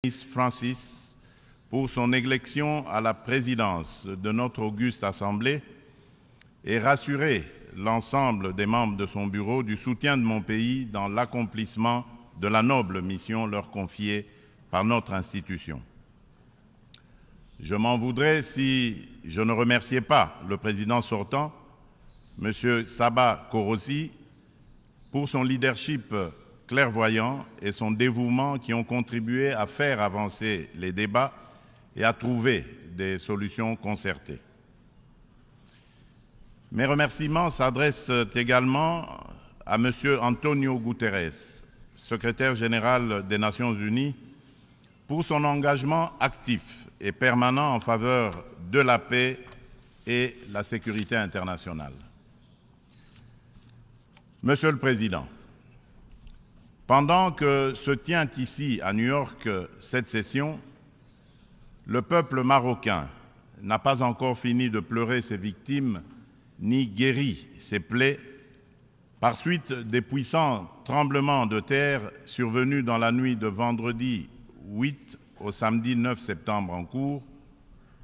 Francis pour son élection à la présidence de notre auguste Assemblée et rassurer l'ensemble des membres de son bureau du soutien de mon pays dans l'accomplissement de la noble mission leur confiée par notre institution. Je m'en voudrais si je ne remerciais pas le président sortant, M. Saba Korosi, pour son leadership clairvoyant et son dévouement qui ont contribué à faire avancer les débats et à trouver des solutions concertées. Mes remerciements s'adressent également à M. Antonio Guterres, secrétaire général des Nations Unies, pour son engagement actif et permanent en faveur de la paix et la sécurité internationale. Monsieur le Président, pendant que se tient ici à New York cette session, le peuple marocain n'a pas encore fini de pleurer ses victimes ni guéri ses plaies par suite des puissants tremblements de terre survenus dans la nuit de vendredi 8 au samedi 9 septembre en cours,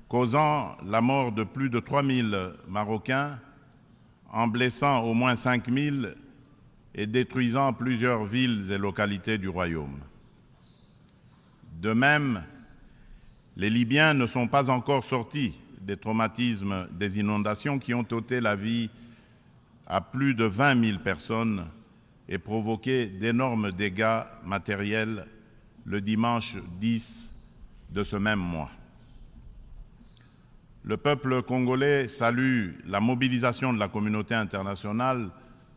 causant la mort de plus de 3000 Marocains, en blessant au moins 5000 et détruisant plusieurs villes et localités du royaume. De même, les Libyens ne sont pas encore sortis des traumatismes des inondations qui ont ôté la vie à plus de 20 000 personnes et provoqué d'énormes dégâts matériels le dimanche 10 de ce même mois. Le peuple congolais salue la mobilisation de la communauté internationale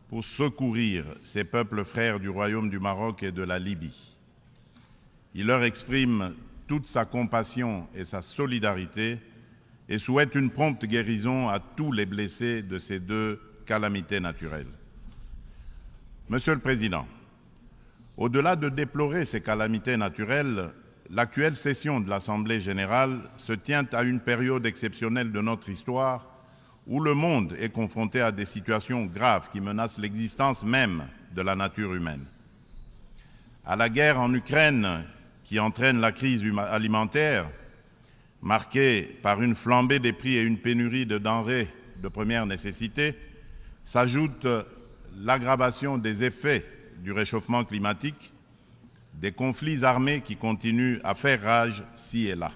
pour secourir ces peuples frères du Royaume du Maroc et de la Libye. Il leur exprime toute sa compassion et sa solidarité et souhaite une prompte guérison à tous les blessés de ces deux calamités naturelles. Monsieur le Président, au-delà de déplorer ces calamités naturelles, l'actuelle session de l'Assemblée générale se tient à une période exceptionnelle de notre histoire où le monde est confronté à des situations graves qui menacent l'existence même de la nature humaine. À la guerre en Ukraine, qui entraîne la crise alimentaire, marquée par une flambée des prix et une pénurie de denrées de première nécessité, s'ajoute l'aggravation des effets du réchauffement climatique, des conflits armés qui continuent à faire rage ci et là.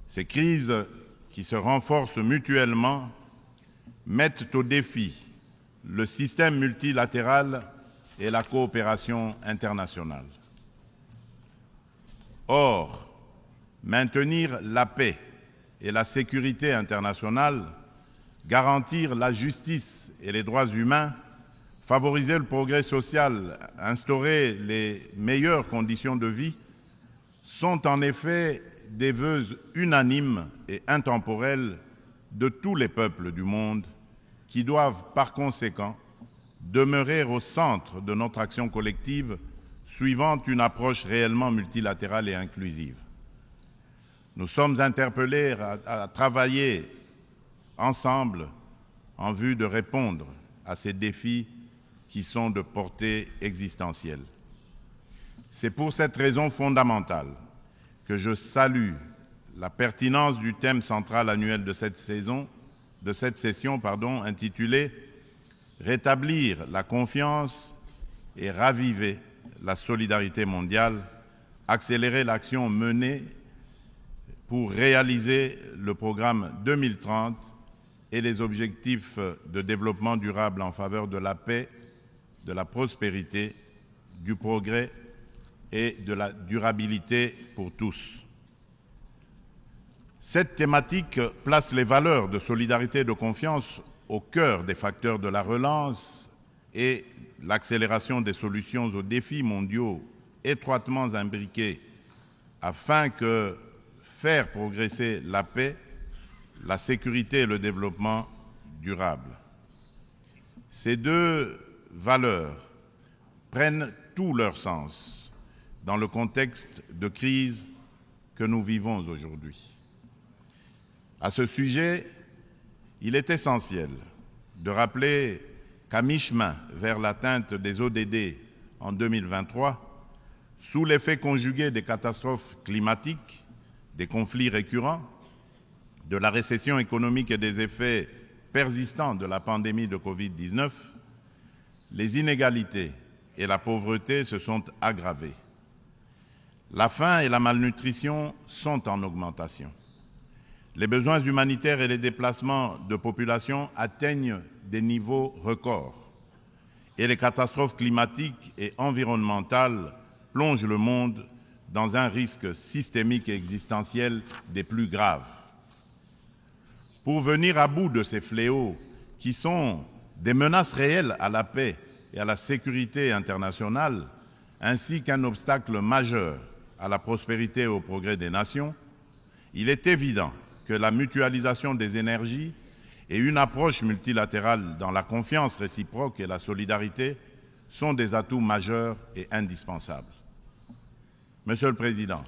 Ces crises qui se renforcent mutuellement mettent au défi le système multilatéral et la coopération internationale. Or, maintenir la paix et la sécurité internationale, garantir la justice et les droits humains, favoriser le progrès social, instaurer les meilleures conditions de vie, sont en effet des vœux unanimes et intemporels de tous les peuples du monde qui doivent par conséquent demeurer au centre de notre action collective suivant une approche réellement multilatérale et inclusive. Nous sommes interpellés à travailler ensemble en vue de répondre à ces défis qui sont de portée existentielle. C'est pour cette raison fondamentale que je salue la pertinence du thème central annuel de cette session, intitulé « Rétablir la confiance et raviver la solidarité mondiale, accélérer l'action menée pour réaliser le programme 2030 et les objectifs de développement durable en faveur de la paix, de la prospérité, du progrès et de la durabilité pour tous. » Cette thématique place les valeurs de solidarité et de confiance au cœur des facteurs de la relance et l'accélération des solutions aux défis mondiaux étroitement imbriqués afin que faire progresser la paix, la sécurité et le développement durable. Ces deux valeurs prennent tout leur sens dans le contexte de crise que nous vivons aujourd'hui. À ce sujet, il est essentiel de rappeler qu'à mi-chemin vers l'atteinte des ODD en 2023, sous l'effet conjugué des catastrophes climatiques, des conflits récurrents, de la récession économique et des effets persistants de la pandémie de Covid-19, les inégalités et la pauvreté se sont aggravées. La faim et la malnutrition sont en augmentation. Les besoins humanitaires et les déplacements de population atteignent des niveaux records. Et les catastrophes climatiques et environnementales plongent le monde dans un risque systémique et existentiel des plus graves. Pour venir à bout de ces fléaux qui sont des menaces réelles à la paix et à la sécurité internationale, ainsi qu'un obstacle majeur à la prospérité et au progrès des nations, il est évident que la mutualisation des énergies et une approche multilatérale dans la confiance réciproque et la solidarité sont des atouts majeurs et indispensables. Monsieur le Président,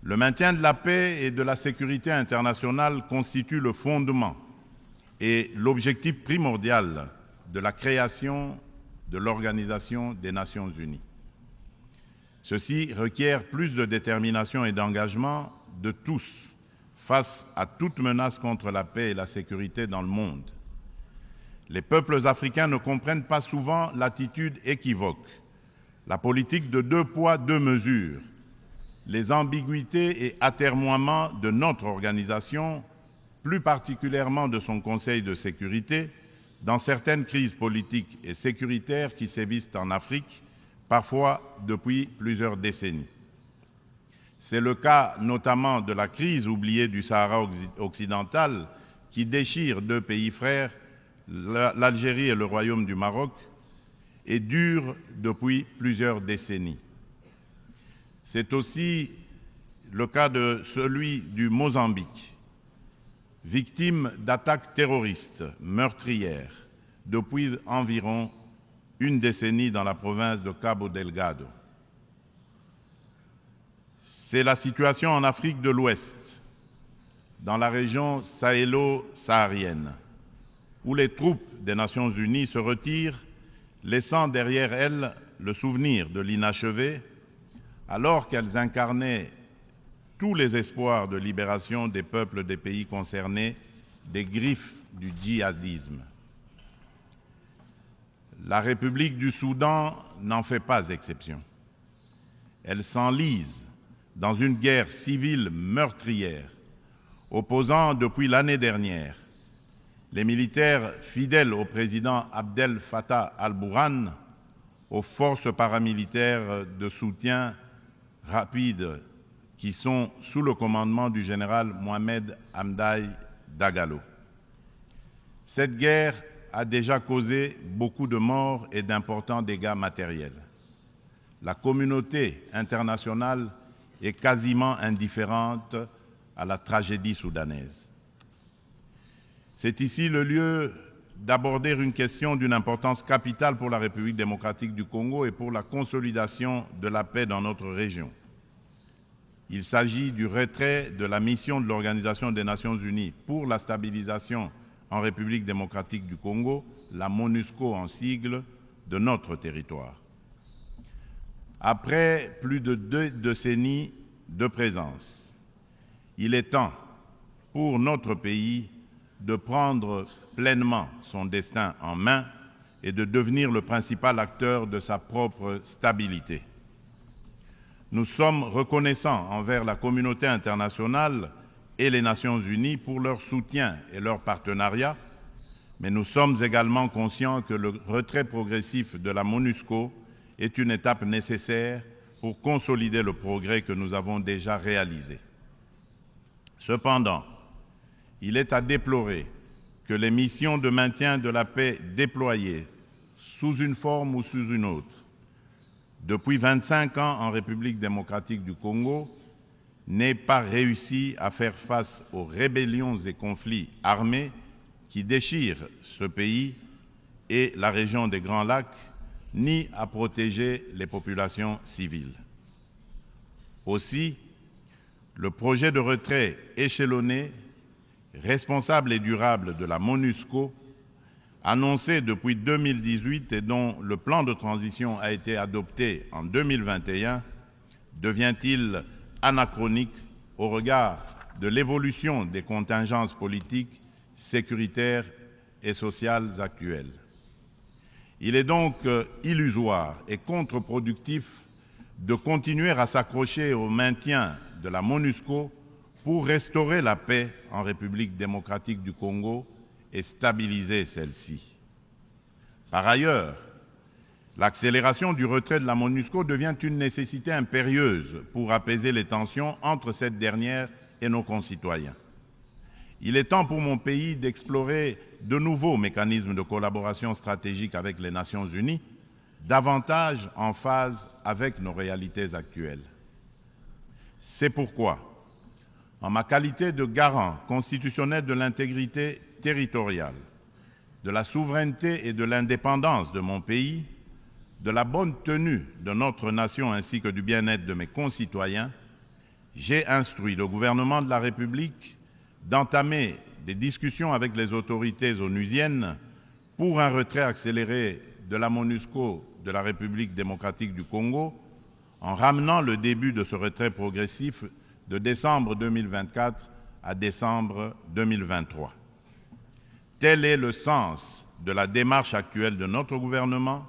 le maintien de la paix et de la sécurité internationale constitue le fondement et l'objectif primordial de la création de l'Organisation des Nations Unies. Ceci requiert plus de détermination et d'engagement de tous face à toute menace contre la paix et la sécurité dans le monde. Les peuples africains ne comprennent pas souvent l'attitude équivoque, la politique de 2 poids, 2 mesures, les ambiguïtés et atermoiements de notre organisation, plus particulièrement de son Conseil de sécurité, dans certaines crises politiques et sécuritaires qui sévissent en Afrique, parfois depuis plusieurs décennies. C'est le cas notamment de la crise oubliée du Sahara occidental qui déchire 2 pays frères, l'Algérie et le Royaume du Maroc, et dure depuis plusieurs décennies. C'est aussi le cas de celui du Mozambique, victime d'attaques terroristes meurtrières depuis environ une décennie dans la province de Cabo Delgado. C'est la situation en Afrique de l'Ouest, dans la région sahélo-saharienne, où les troupes des Nations Unies se retirent, laissant derrière elles le souvenir de l'inachevé, alors qu'elles incarnaient tous les espoirs de libération des peuples des pays concernés des griffes du djihadisme. La République du Soudan n'en fait pas exception. Elle s'enlise dans une guerre civile meurtrière, opposant depuis l'année dernière les militaires fidèles au président Abdel Fattah al-Burhan aux forces paramilitaires de soutien rapide qui sont sous le commandement du général Mohamed Hamdai Dagalo. Cette guerre a déjà causé beaucoup de morts et d'importants dégâts matériels. La communauté internationale est quasiment indifférente à la tragédie soudanaise. C'est ici le lieu d'aborder une question d'une importance capitale pour la République démocratique du Congo et pour la consolidation de la paix dans notre région. Il s'agit du retrait de la mission de l'Organisation des Nations Unies pour la stabilisation en République démocratique du Congo, la MONUSCO en sigle, de notre territoire. Après plus de 2 décennies de présence, il est temps pour notre pays de prendre pleinement son destin en main et de devenir le principal acteur de sa propre stabilité. Nous sommes reconnaissants envers la communauté internationale et les Nations Unies pour leur soutien et leur partenariat, mais nous sommes également conscients que le retrait progressif de la MONUSCO est une étape nécessaire pour consolider le progrès que nous avons déjà réalisé. Cependant, il est à déplorer que les missions de maintien de la paix déployées sous une forme ou sous une autre depuis 25 ans en République démocratique du Congo n'aient pas réussi à faire face aux rébellions et conflits armés qui déchirent ce pays et la région des Grands Lacs, ni à protéger les populations civiles. Aussi, le projet de retrait échelonné, responsable et durable de la MONUSCO annoncé depuis 2018 et dont le plan de transition a été adopté en 2021, devient-il anachronique au regard de l'évolution des contingences politiques, sécuritaires et sociales actuelles? Il est donc illusoire et contre-productif de continuer à s'accrocher au maintien de la MONUSCO pour restaurer la paix en République démocratique du Congo et stabiliser celle-ci. Par ailleurs, l'accélération du retrait de la MONUSCO devient une nécessité impérieuse pour apaiser les tensions entre cette dernière et nos concitoyens. Il est temps pour mon pays d'explorer de nouveaux mécanismes de collaboration stratégique avec les Nations Unies, davantage en phase avec nos réalités actuelles. C'est pourquoi, en ma qualité de garant constitutionnel de l'intégrité territoriale, de la souveraineté et de l'indépendance de mon pays, de la bonne tenue de notre nation ainsi que du bien-être de mes concitoyens, j'ai instruit le gouvernement de la République d'entamer des discussions avec les autorités onusiennes pour un retrait accéléré de la MONUSCO de la République démocratique du Congo, en ramenant le début de ce retrait progressif de décembre 2024 à décembre 2023. Tel est le sens de la démarche actuelle de notre gouvernement,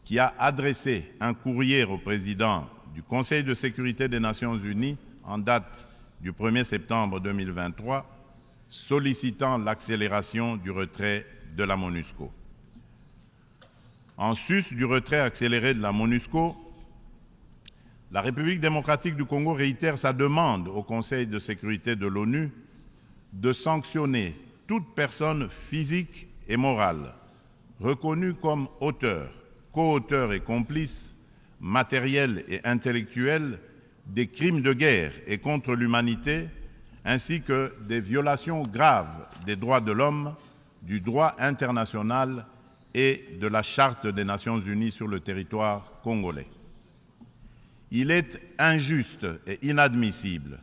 qui a adressé un courrier au président du Conseil de sécurité des Nations Unies en date du 1er septembre 2023, sollicitant l'accélération du retrait de la MONUSCO. En sus du retrait accéléré de la MONUSCO, la République démocratique du Congo réitère sa demande au Conseil de sécurité de l'ONU de sanctionner toute personne physique et morale reconnue comme auteur, co-auteur et complice, matériel et intellectuel des crimes de guerre et contre l'humanité, ainsi que des violations graves des droits de l'homme, du droit international et de la Charte des Nations Unies sur le territoire congolais. Il est injuste et inadmissible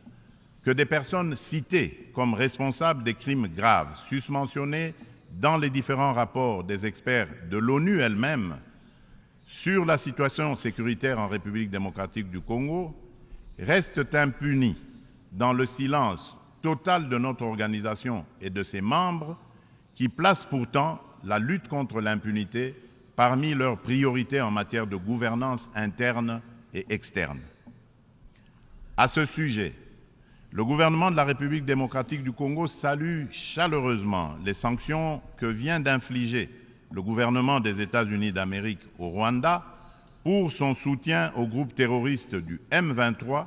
que des personnes citées comme responsables des crimes graves susmentionnés dans les différents rapports des experts de l'ONU elle-même sur la situation sécuritaire en République démocratique du Congo restent impunies dans le silence total de notre organisation et de ses membres, qui placent pourtant la lutte contre l'impunité parmi leurs priorités en matière de gouvernance interne et externe. À ce sujet, le gouvernement de la République démocratique du Congo salue chaleureusement les sanctions que vient d'infliger le gouvernement des États-Unis d'Amérique au Rwanda pour son soutien au groupe terroriste du M23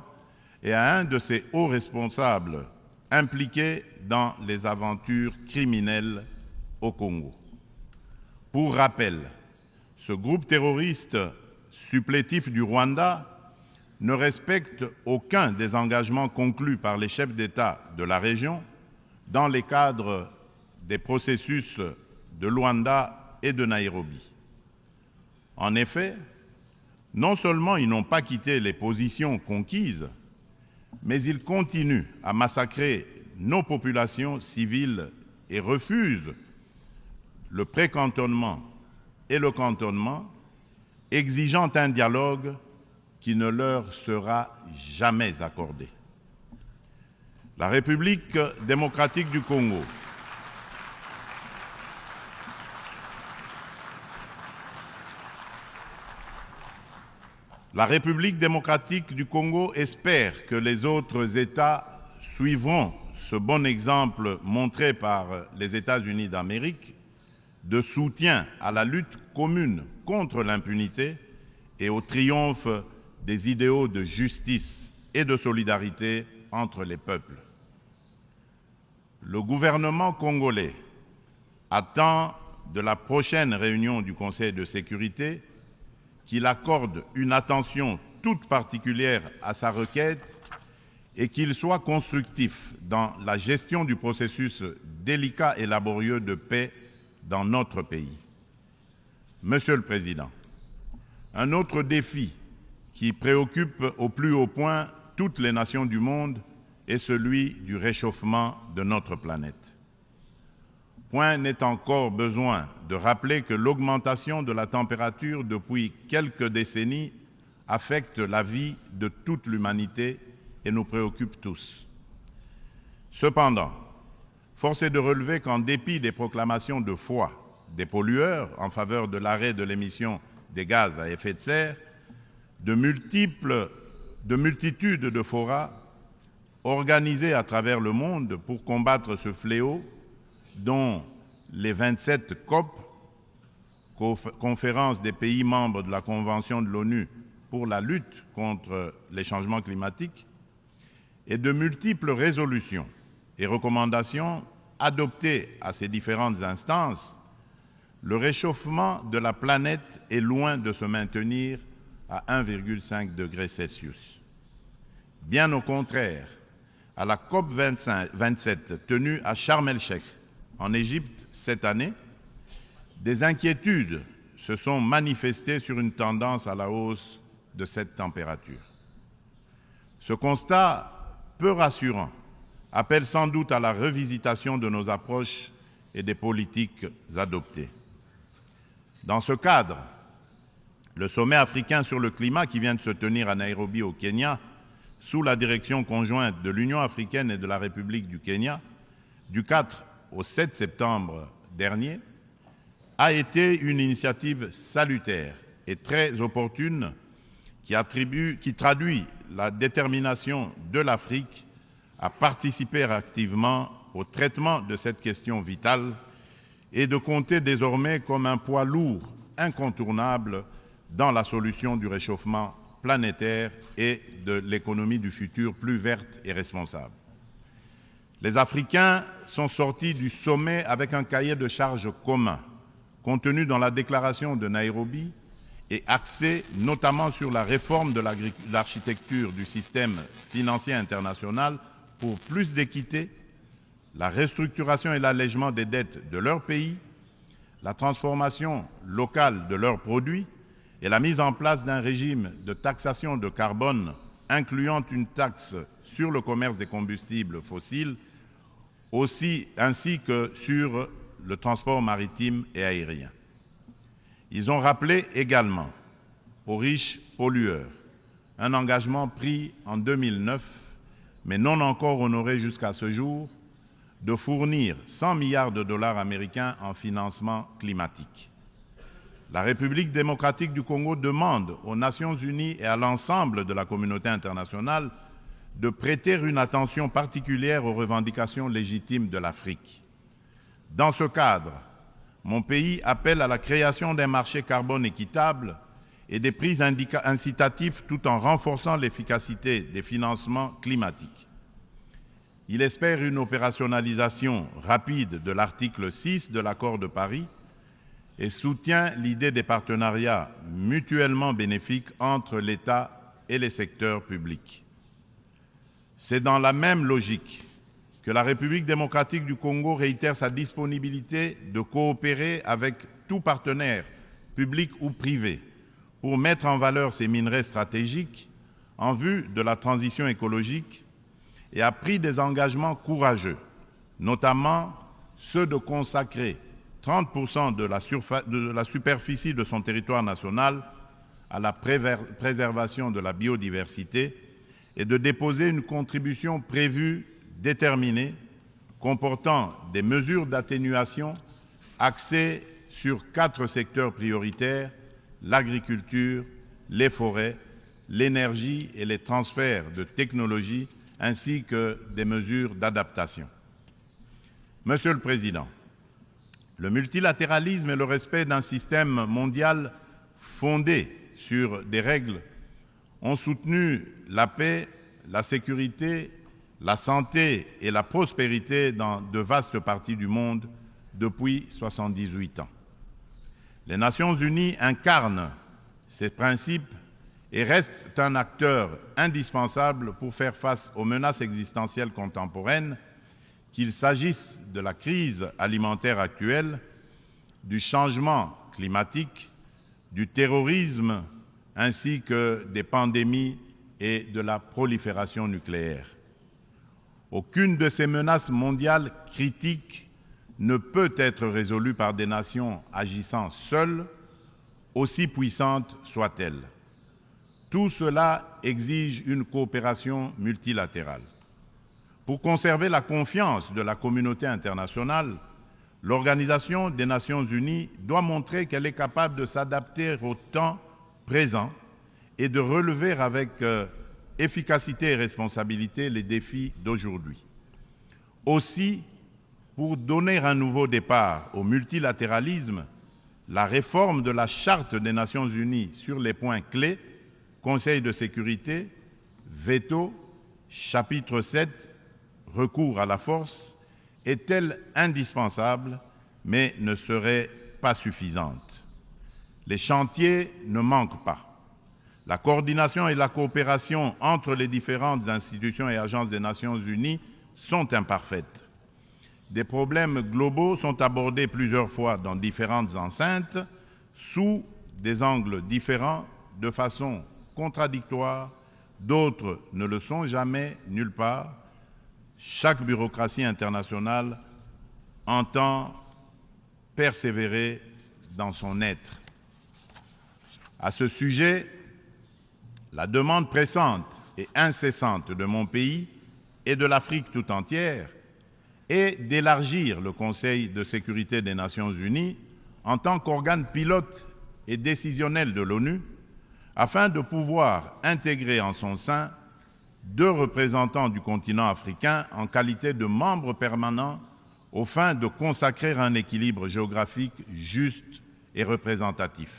et à un de ses hauts responsables impliqués dans les aventures criminelles au Congo. Pour rappel, ce groupe terroriste supplétif du Rwanda ne respecte aucun des engagements conclus par les chefs d'État de la région dans les cadres des processus de Luanda et de Nairobi. En effet, non seulement ils n'ont pas quitté les positions conquises, mais ils continuent à massacrer nos populations civiles et refusent le précantonnement et le cantonnement, exigeant un dialogue qui ne leur sera jamais accordé. La République démocratique du Congo espère que les autres États suivront ce bon exemple montré par les États-Unis d'Amérique de soutien à la lutte commune contre l'impunité et au triomphe des idéaux de justice et de solidarité entre les peuples. Le gouvernement congolais attend de la prochaine réunion du Conseil de sécurité qu'il accorde une attention toute particulière à sa requête et qu'il soit constructif dans la gestion du processus délicat et laborieux de paix dans notre pays. Monsieur le Président, un autre défi qui préoccupe au plus haut point toutes les nations du monde est celui du réchauffement de notre planète. Point n'est encore besoin de rappeler que l'augmentation de la température depuis quelques décennies affecte la vie de toute l'humanité et nous préoccupe tous. Cependant, force est de relever qu'en dépit des proclamations de foi des pollueurs en faveur de l'arrêt de l'émission des gaz à effet de serre, de multitudes de forats organisés à travers le monde pour combattre ce fléau, dont les 27 COP, conférence des pays membres de la Convention de l'ONU pour la lutte contre les changements climatiques, et de multiples résolutions et recommandations adoptées à ces différentes instances, le réchauffement de la planète est loin de se maintenir à 1,5 degré Celsius. Bien au contraire, à la COP 27 tenue à Sharm el-Sheikh, en Égypte cette année, des inquiétudes se sont manifestées sur une tendance à la hausse de cette température. Ce constat peu rassurant appelle sans doute à la revisitation de nos approches et des politiques adoptées. Dans ce cadre, le sommet africain sur le climat qui vient de se tenir à Nairobi au Kenya, sous la direction conjointe de l'Union africaine et de la République du Kenya, du 4 au 7 septembre dernier, a été une initiative salutaire et très opportune qui traduit la détermination de l'Afrique à participer activement au traitement de cette question vitale et de compter désormais comme un poids lourd incontournable dans la solution du réchauffement planétaire et de l'économie du futur plus verte et responsable. Les Africains sont sortis du sommet avec un cahier de charges commun, contenu dans la déclaration de Nairobi et axé notamment sur la réforme de l'architecture du système financier international pour plus d'équité, la restructuration et l'allègement des dettes de leur pays, la transformation locale de leurs produits et la mise en place d'un régime de taxation de carbone incluant une taxe sur le commerce des combustibles fossiles, ainsi que sur le transport maritime et aérien. Ils ont rappelé également aux riches pollueurs un engagement pris en 2009, mais non encore honoré jusqu'à ce jour, de fournir 100 milliards de dollars américains en financement climatique. La République démocratique du Congo demande aux Nations unies et à l'ensemble de la communauté internationale de prêter une attention particulière aux revendications légitimes de l'Afrique. Dans ce cadre, mon pays appelle à la création d'un marché carbone équitable et des prix incitatifs tout en renforçant l'efficacité des financements climatiques. Il espère une opérationnalisation rapide de l'article 6 de l'accord de Paris et soutient l'idée des partenariats mutuellement bénéfiques entre l'État et les secteurs publics. C'est dans la même logique que la République démocratique du Congo réitère sa disponibilité de coopérer avec tout partenaire, public ou privé, pour mettre en valeur ces minerais stratégiques en vue de la transition écologique et a pris des engagements courageux, notamment ceux de consacrer 30% de la superficie de son territoire national à la préservation de la biodiversité et de déposer une contribution prévue déterminée comportant des mesures d'atténuation axées sur 4 secteurs prioritaires: l'agriculture, les forêts, l'énergie et les transferts de technologies, ainsi que des mesures d'adaptation. Monsieur le Président, le multilatéralisme et le respect d'un système mondial fondé sur des règles ont soutenu la paix, la sécurité, la santé et la prospérité dans de vastes parties du monde depuis 78 ans. Les Nations unies incarnent ces principes et restent un acteur indispensable pour faire face aux menaces existentielles contemporaines, qu'il s'agisse de la crise alimentaire actuelle, du changement climatique, du terrorisme, ainsi que des pandémies et de la prolifération nucléaire. Aucune de ces menaces mondiales critiques ne peut être résolu par des nations agissant seules, aussi puissantes soient-elles. Tout cela exige une coopération multilatérale. Pour conserver la confiance de la communauté internationale, l'Organisation des Nations Unies doit montrer qu'elle est capable de s'adapter au temps présent et de relever avec efficacité et responsabilité les défis d'aujourd'hui. Aussi, pour donner un nouveau départ au multilatéralisme, la réforme de la Charte des Nations Unies sur les points clés, Conseil de sécurité, veto, chapitre 7, recours à la force, est-elle indispensable, mais ne serait pas suffisante. Les chantiers ne manquent pas. La coordination et la coopération entre les différentes institutions et agences des Nations Unies sont imparfaites. Des problèmes globaux sont abordés plusieurs fois dans différentes enceintes, sous des angles différents, de façon contradictoire, d'autres ne le sont jamais nulle part. Chaque bureaucratie internationale entend persévérer dans son être. À ce sujet, la demande pressante et incessante de mon pays et de l'Afrique tout entière est d'élargir le Conseil de sécurité des Nations Unies en tant qu'organe pilote et décisionnel de l'ONU, afin de pouvoir intégrer en son sein 2 représentants du continent africain en qualité de membres permanents aux fins de consacrer un équilibre géographique juste et représentatif.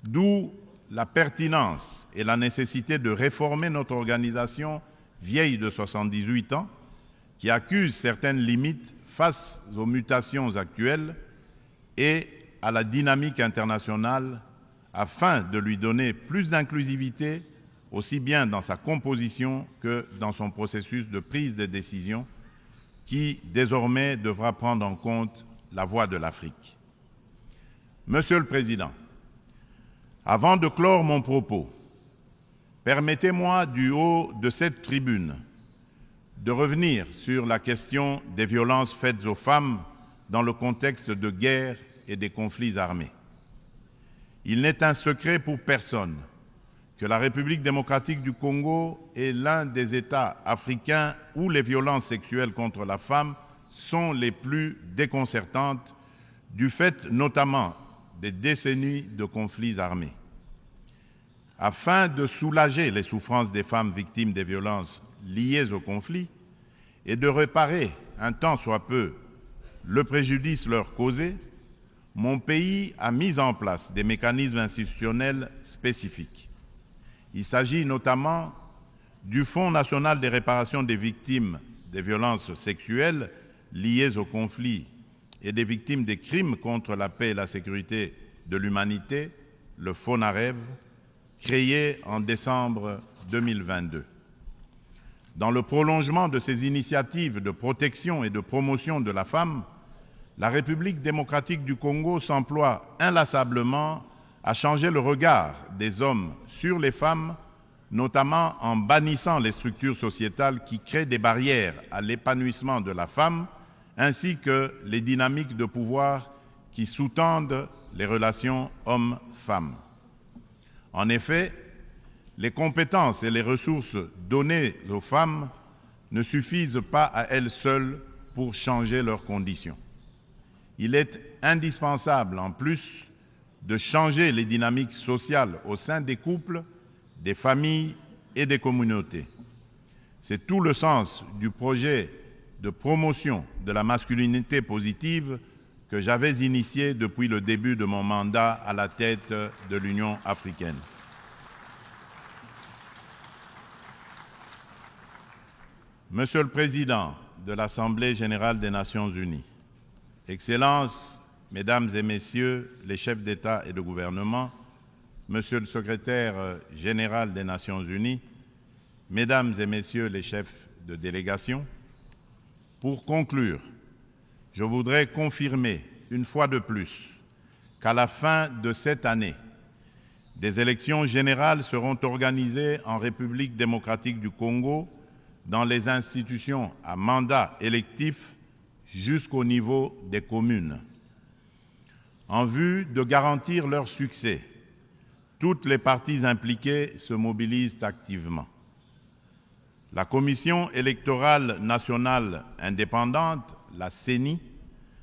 D'où la pertinence et la nécessité de réformer notre organisation vieille de 78 ans, qui accuse certaines limites face aux mutations actuelles et à la dynamique internationale, afin de lui donner plus d'inclusivité, aussi bien dans sa composition que dans son processus de prise de décision, qui désormais devra prendre en compte la voix de l'Afrique. Monsieur le Président, avant de clore mon propos, permettez-moi du haut de cette tribune de revenir sur la question des violences faites aux femmes dans le contexte de guerre et des conflits armés. Il n'est un secret pour personne que la République démocratique du Congo est l'un des États africains où les violences sexuelles contre la femme sont les plus déconcertantes, du fait notamment des décennies de conflits armés. Afin de soulager les souffrances des femmes victimes des violences liées au conflit et de réparer, un tant soit peu, le préjudice leur causé, mon pays a mis en place des mécanismes institutionnels spécifiques. Il s'agit notamment du Fonds national des réparations des victimes des violences sexuelles liées au conflit et des victimes des crimes contre la paix et la sécurité de l'humanité, le FONAREV, créé en décembre 2022. Dans le prolongement de ces initiatives de protection et de promotion de la femme, la République démocratique du Congo s'emploie inlassablement à changer le regard des hommes sur les femmes, notamment en bannissant les structures sociétales qui créent des barrières à l'épanouissement de la femme, ainsi que les dynamiques de pouvoir qui sous-tendent les relations hommes-femmes. En effet, les compétences et les ressources données aux femmes ne suffisent pas à elles seules pour changer leurs conditions. Il est indispensable, en plus, de changer les dynamiques sociales au sein des couples, des familles et des communautés. C'est tout le sens du projet de promotion de la masculinité positive que j'avais initié depuis le début de mon mandat à la tête de l'Union africaine. Monsieur le Président de l'Assemblée générale des Nations unies, Excellences, Mesdames et Messieurs les chefs d'État et de gouvernement, Monsieur le Secrétaire général des Nations unies, Mesdames et Messieurs les chefs de délégation, pour conclure, je voudrais confirmer une fois de plus qu'à la fin de cette année, des élections générales seront organisées en République démocratique du Congo dans les institutions à mandat électif jusqu'au niveau des communes. En vue de garantir leur succès, toutes les parties impliquées se mobilisent activement. La Commission électorale nationale indépendante, la CENI,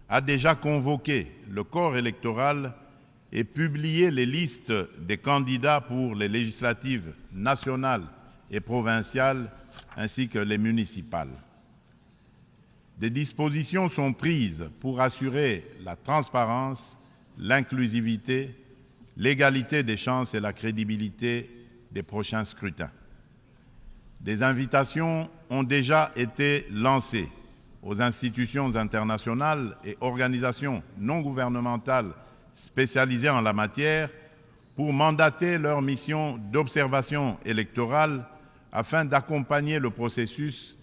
a déjà convoqué le corps électoral et publié les listes des candidats pour les législatives nationales et provinciales ainsi que les municipales. Des dispositions sont prises pour assurer la transparence, l'inclusivité, l'égalité des chances et la crédibilité des prochains scrutins. Des invitations ont déjà été lancées aux institutions internationales et organisations non gouvernementales spécialisées en la matière pour mandater leur mission d'observation électorale afin d'accompagner le processus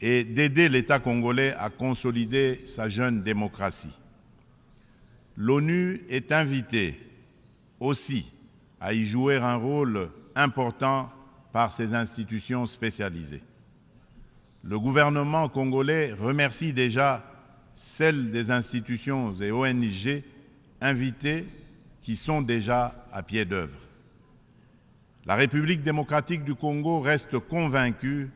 et d'aider l'État congolais à consolider sa jeune démocratie. L'ONU est invitée aussi à y jouer un rôle important par ses institutions spécialisées. Le gouvernement congolais remercie déjà celles des institutions et ONG invitées qui sont déjà à pied d'œuvre. La République démocratique du Congo reste convaincue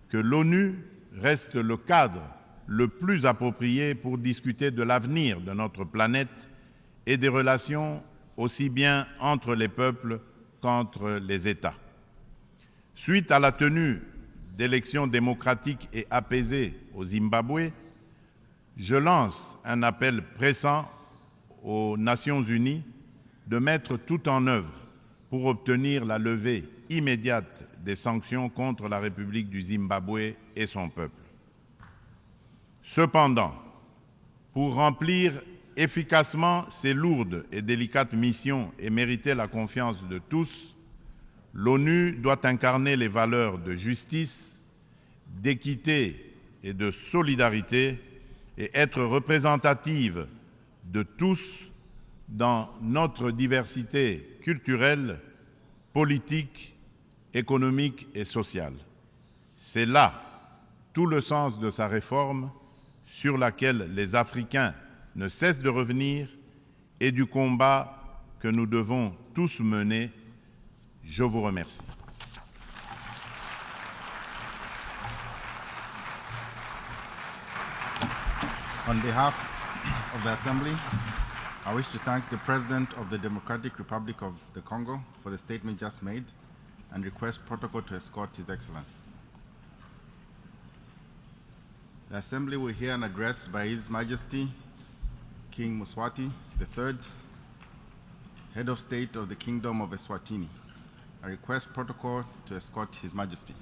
que l'ONU reste le cadre le plus approprié pour discuter de l'avenir de notre planète et des relations aussi bien entre les peuples qu'entre les États. Suite à la tenue d'élections démocratiques et apaisées au Zimbabwe, je lance un appel pressant aux Nations Unies de mettre tout en œuvre pour obtenir la levée immédiate des sanctions contre la République du Zimbabwe et son peuple. Cependant, pour remplir efficacement ces lourdes et délicates missions et mériter la confiance de tous, l'ONU doit incarner les valeurs de justice, d'équité et de solidarité et être représentative de tous dans notre diversité culturelle, politique, économique et sociale. C'est là tout le sens de sa réforme sur laquelle les Africains ne cessent de revenir et du combat que nous devons tous mener. Je vous remercie. On behalf of the Assembly, I wish to thank the President of the Democratic Republic of the Congo for the statement just made and request protocol to escort His Excellency. The Assembly will hear an address by His Majesty King Mswati III, Head of State of the Kingdom of Eswatini. I request protocol to escort His Majesty.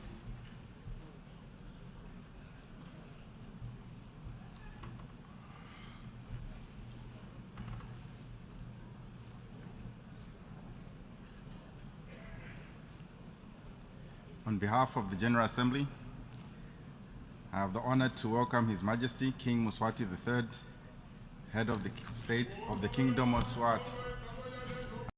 On behalf of the General Assembly, I have the honor to welcome His Majesty King Mswati III, Head of the State of the Kingdom of Swat.